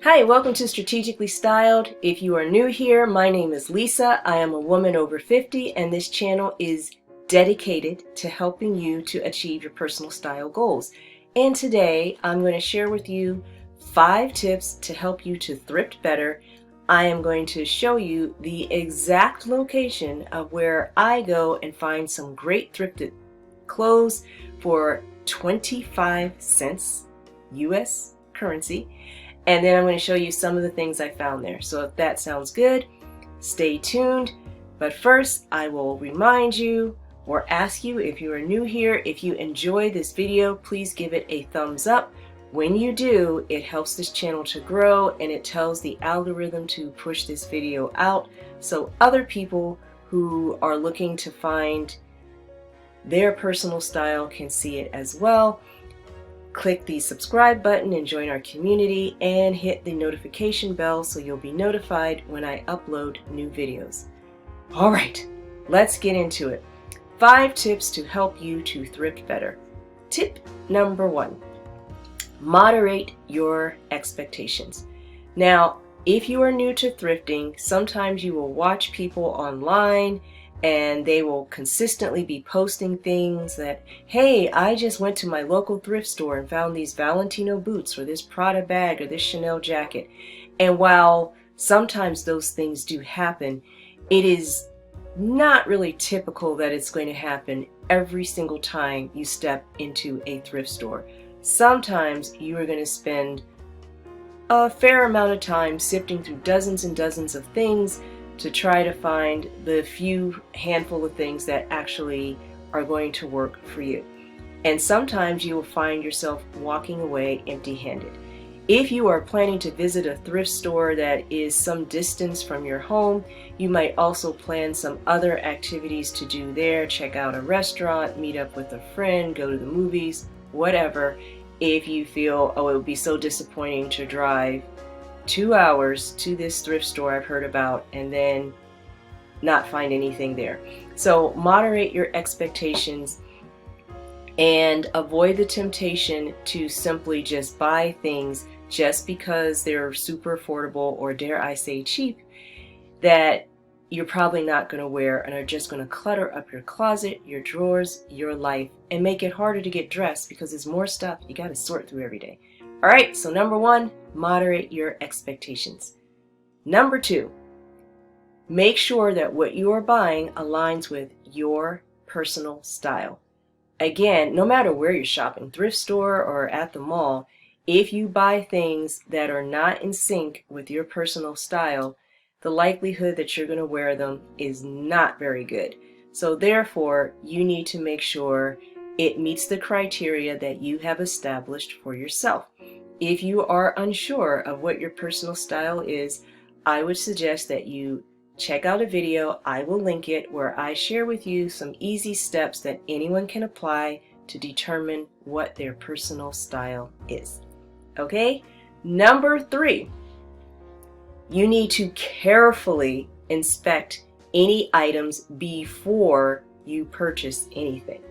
Hi, welcome to Strategically Styled. If you are new here, my name is Lisa. I am a woman over 50 and this channel is dedicated to helping you to achieve your personal style goals. And today I'm going to share with you 5 tips to help you to thrift better. I am going to show you the exact location of where I go and find some great thrifted clothes for 25 cents US currency. And then I'm going to show you some of the things I found there. So if that sounds good, stay tuned. But first, I will remind you or ask you, if you are new here, if you enjoy this video, please give it a thumbs up. When you do, it helps this channel to grow and it tells the algorithm to push this video out so other people who are looking to find their personal style can see it as well. Click the subscribe button and join our community and hit the notification bell so you'll be notified when I upload new videos. All right, let's get into it. 5 tips to help you to thrift better. Tip number 1, moderate your expectations. Now, if you are new to thrifting, sometimes you will watch people online and they will consistently be posting things that, hey, I just went to my local thrift store and found these Valentino boots or this Prada bag or this Chanel jacket. And while sometimes those things do happen, it is not really typical that it's going to happen every single time you step into a thrift store. Sometimes you are going to spend a fair amount of time sifting through dozens and dozens of things to try to find the few handful of things that actually are going to work for you. And sometimes you will find yourself walking away empty-handed. If you are planning to visit a thrift store that is some distance from your home, you might also plan some other activities to do there, check out a restaurant, meet up with a friend, go to the movies, whatever. If you feel, oh, it would be so disappointing to drive 2 hours to this thrift store I've heard about and then not find anything there. So moderate your expectations and avoid the temptation to simply just buy things just because they're super affordable or, dare I say, cheap, that you're probably not going to wear and are just going to clutter up your closet, your drawers, your life, and make it harder to get dressed because there's more stuff you got to sort through every day. All right, so number 1, moderate your expectations. Number 2, make sure that what you are buying aligns with your personal style. Again, no matter where you're shopping, thrift store or at the mall, if you buy things that are not in sync with your personal style, the likelihood that you're going to wear them is not very good. So therefore, you need to make sure it meets the criteria that you have established for yourself. If you are unsure of what your personal style is, I would suggest that you check out a video, I will link it, where I share with you some easy steps that anyone can apply to determine what their personal style is. Okay? Number 3, you need to carefully inspect any items before you purchase anything.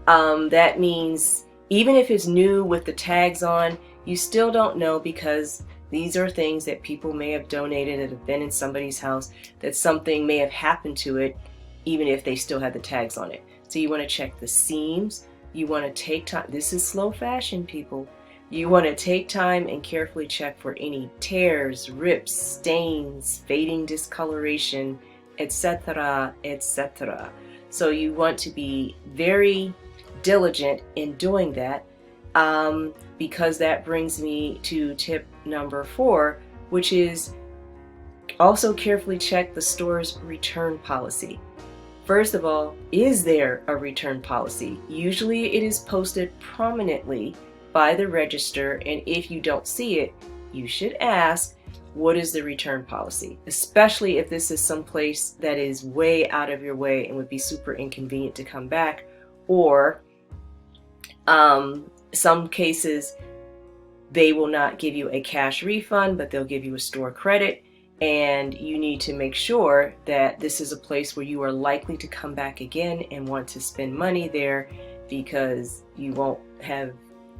That means even if it's new with the tags on, you still don't know, because these are things that people may have donated that have been in somebody's house, that something may have happened to it even if they still had the tags on it. So you want to check the seams. You want to take time. This is slow fashion, people. You want to take time and carefully check for any tears, rips, stains, fading discoloration, etc., etc. So you want to be very diligent in doing that, because that brings me to tip number 4, which is also carefully check the store's return policy. First of all, is there a return policy? Usually it is posted prominently by the register, and if you don't see it, you should ask, what is the return policy? Especially if this is some place that is way out of your way and would be super inconvenient to come back, or some cases they will not give you a cash refund, but they'll give you a store credit, and you need to make sure that this is a place where you are likely to come back again and want to spend money there, because you won't have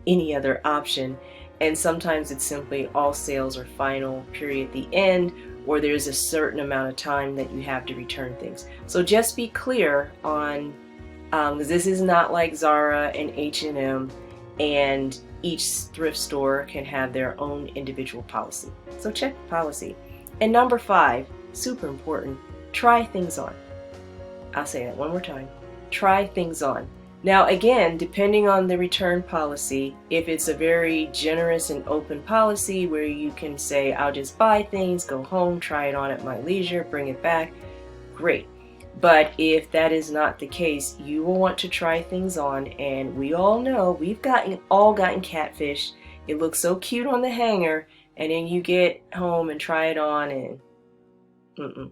any other option And sometimes it's simply all sales are final, period, the end, or there's a certain amount of time that you have to return things. So just be clear on, because this is not like Zara and H&M, and each thrift store can have their own individual policy. So check the policy. And number 5, super important, try things on. I'll say that one more time. Try things on. Now again, depending on the return policy, if it's a very generous and open policy where you can say, I'll just buy things, go home, try it on at my leisure, bring it back, great. But if that is not the case, you will want to try things on, and we all know we've all gotten catfished. It looks so cute on the hanger, and then you get home and try it on and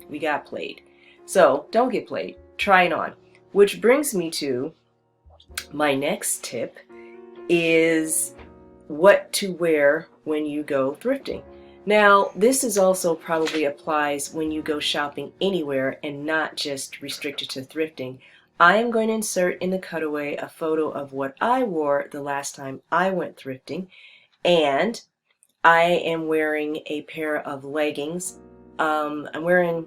we got played. So don't get played, try it on. Which brings me to my next tip is what to wear when you go thrifting. Now, this is also probably applies when you go shopping anywhere and not just restricted to thrifting. I am going to insert in the cutaway a photo of what I wore the last time I went thrifting, and I am wearing a pair of leggings. I'm wearing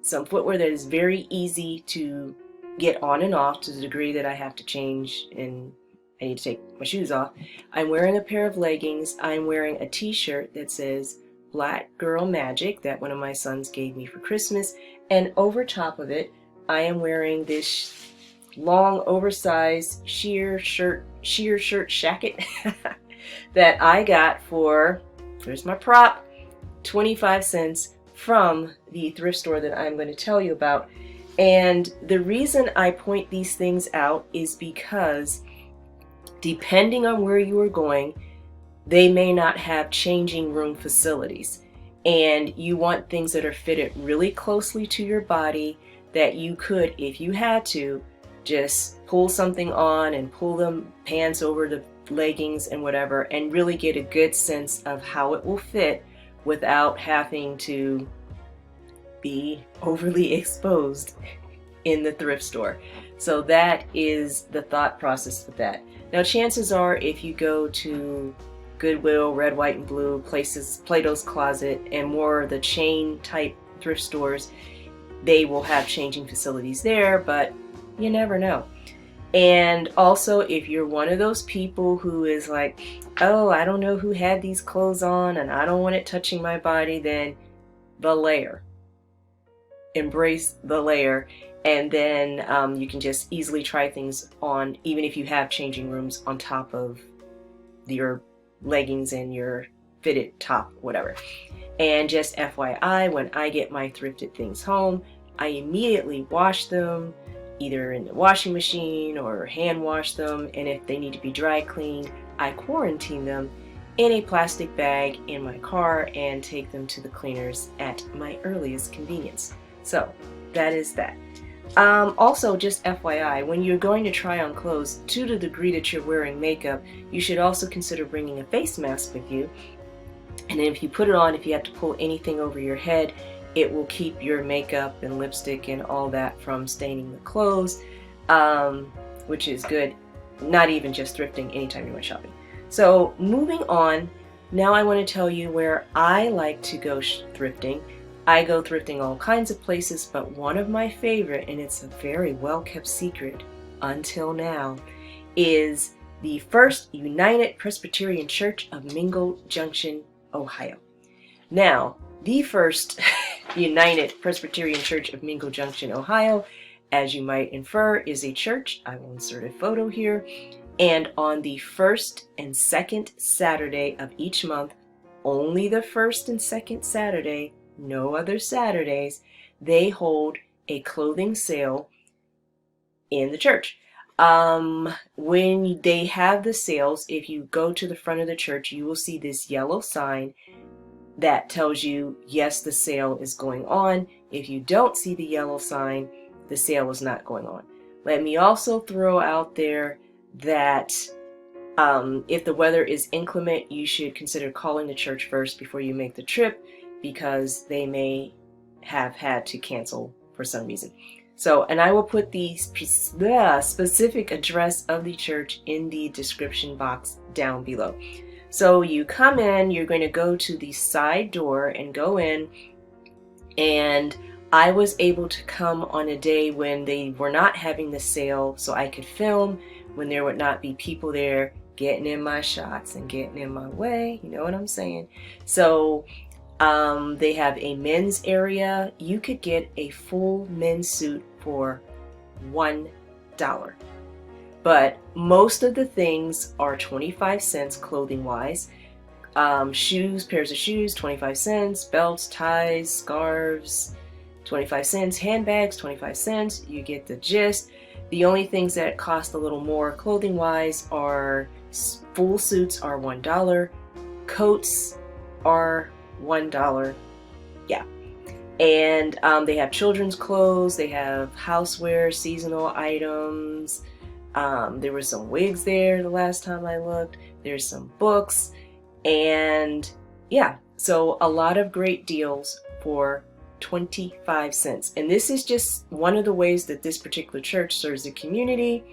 some footwear that is very easy to get on and off to the degree that I have to change and I need to take my shoes off. I'm wearing a pair of leggings. I'm wearing a t-shirt that says Black Girl Magic that one of my sons gave me for Christmas, and over top of it I am wearing this long oversized sheer shirt shacket that I got for, there's my prop, 25 cents from the thrift store that I'm going to tell you about. And the reason I point these things out is because depending on where you are going, they may not have changing room facilities. And you want things that are fitted really closely to your body that you could, if you had to, just pull something on and pull the pants over the leggings and whatever, and really get a good sense of how it will fit without having to be overly exposed in the thrift store. So that is the thought process with that. Now chances are if you go to Goodwill, Red, White, and Blue, places, Plato's Closet, and more of the chain type thrift stores, they will have changing facilities there, but you never know. And also if you're one of those people who is like, oh, I don't know who had these clothes on and I don't want it touching my body, then the layer. Embrace the layer, and then you can just easily try things on even if you have changing rooms on top of your leggings and your fitted top, whatever. And just FYI, when I get my thrifted things home, I immediately wash them either in the washing machine or hand wash them, and if they need to be dry cleaned, I quarantine them in a plastic bag in my car and take them to the cleaners at my earliest convenience. So that is that. Also, just FYI, when you're going to try on clothes, to the degree that you're wearing makeup, you should also consider bringing a face mask with you. And then if you put it on, if you have to pull anything over your head, it will keep your makeup and lipstick and all that from staining the clothes, which is good. Not even just thrifting, anytime you went shopping. So moving on, now I want to tell you where I like to go thrifting. I go thrifting all kinds of places, but one of my favorite, and it's a very well-kept secret until now, is the First United Presbyterian Church of Mingo Junction, Ohio. Now, the First United Presbyterian Church of Mingo Junction, Ohio, as you might infer, is a church. I will insert a photo here. And on the first and second Saturday of each month, only the first and second Saturday, no other Saturdays, they hold a clothing sale in the church. When they have the sales, if you go to the front of the church, you will see this yellow sign that tells you, yes, the sale is going on. If you don't see the yellow sign, the sale is not going on. Let me also throw out there that if the weather is inclement, you should consider calling the church first before you make the trip, because they may have had to cancel for some reason. So, and I will put the specific address of the church in the description box down below. So you come in, you're going to go to the side door and go in, and I was able to come on a day when they were not having the sale, so I could film when there would not be people there getting in my shots and getting in my way. You know what I'm saying? So they have a men's area. You could get a full men's suit for $1. But most of the things are 25 cents clothing wise. Shoes, pairs of shoes, 25 cents, belts, ties, scarves, 25 cents, handbags, 25 cents. You get the gist. The only things that cost a little more clothing wise are full suits are $1, coats are $1. Yeah. And they have children's clothes, they have houseware, seasonal items. There were some wigs there the last time I looked. There's some books. And yeah, so a lot of great deals for 25 cents. And this is just one of the ways that this particular church serves the community.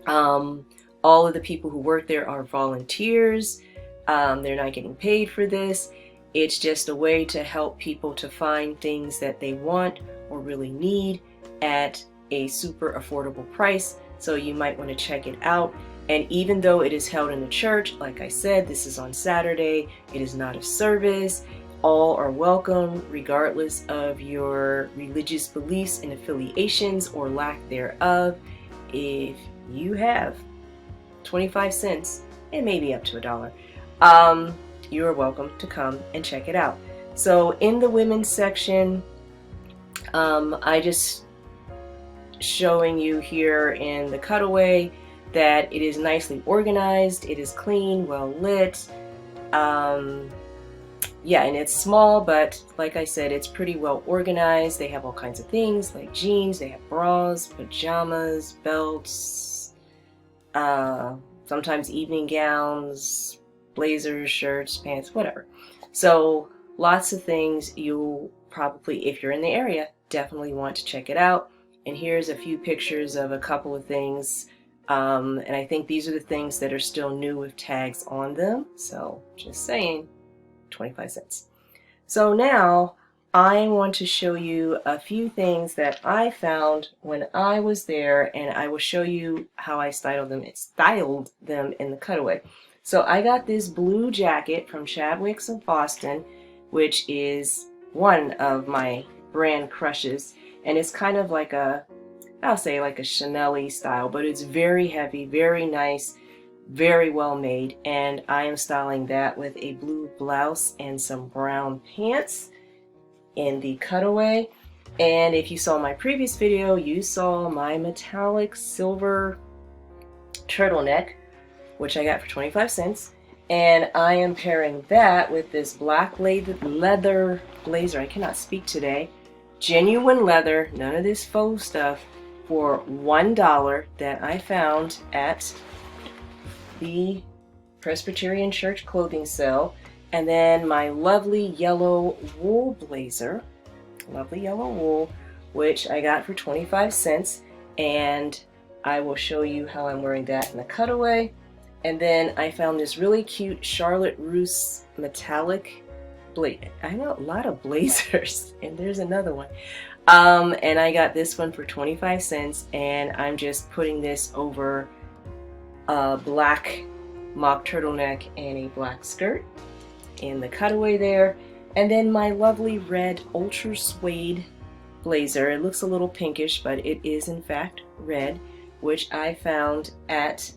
All of the people who work there are volunteers. They're not getting paid for this. It's just a way to help people to find things that they want or really need at a super affordable price. So you might want to check it out. And even though it is held in the church, like I said, this is on Saturday. It is not a service. All are welcome, regardless of your religious beliefs and affiliations or lack thereof. If you have 25 cents and maybe up to $1, you are welcome to come and check it out. So in the women's section, I just showing you here in the cutaway that it is nicely organized, it is clean, well lit. Yeah, and it's small, but like I said, it's pretty well organized. They have all kinds of things like jeans, they have bras, pajamas, belts, sometimes evening gowns, blazers, shirts, pants, whatever. So lots of things you'll probably, if you're in the area, definitely want to check it out. And here's a few pictures of a couple of things. And I think these are the things that are still new with tags on them. So just saying, 25 cents. So now I want to show you a few things that I found when I was there, and I will show you how I styled them in the cutaway. So I got this blue jacket from Chadwick's of Boston, which is one of my brand crushes. And it's kind of like I'll say like a Chanel-y style, but it's very heavy, very nice, very well made. And I am styling that with a blue blouse and some brown pants in the cutaway. And if you saw my previous video, you saw my metallic silver turtleneck, which I got for 25 cents. And I am pairing that with this black leather blazer. I cannot speak today. Genuine leather, none of this faux stuff, for $1 that I found at the Presbyterian church clothing sale. And then my lovely yellow wool blazer, lovely yellow wool, which I got for 25 cents. And I will show you how I'm wearing that in the cutaway. And then I found this really cute Charlotte Russe metallic blazer. I know a lot of blazers, and there's another one. And I got this one for 25 cents, and I'm just putting this over a black mock turtleneck and a black skirt in the cutaway there. And then my lovely red ultra suede blazer. It looks a little pinkish, but it is in fact red, which I found at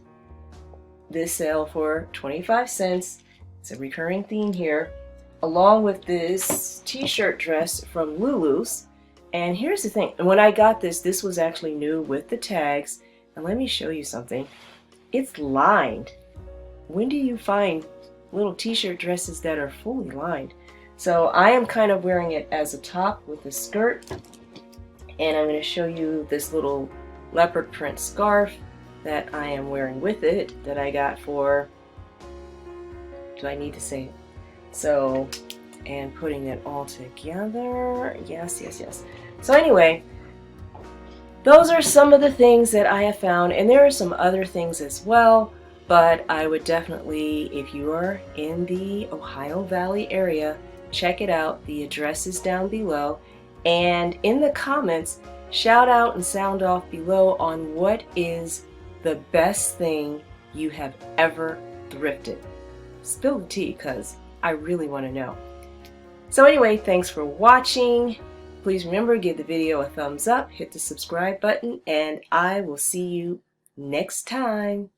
this sale for 25 cents. It's a recurring theme here, along with this t-shirt dress from Lulu's. And here's the thing, when I got this, this was actually new with the tags. And let me show you something. It's lined. When do you find little t-shirt dresses that are fully lined? So I am kind of wearing it as a top with a skirt. And I'm going to show you this little leopard print scarf that I am wearing with it that I got for, do I need to say it? So, and putting it all together. Yes, yes, yes. So anyway, those are some of the things that I have found, and there are some other things as well. but I would definitely, if you are in the Ohio Valley area, check it out. The address is down below. And in the comments, shout out and sound off below on what is the best thing you have ever thrifted. Spill the tea, because I really want to know. So anyway, thanks for watching. Please remember, give the video a thumbs up, hit the subscribe button, and I will see you next time.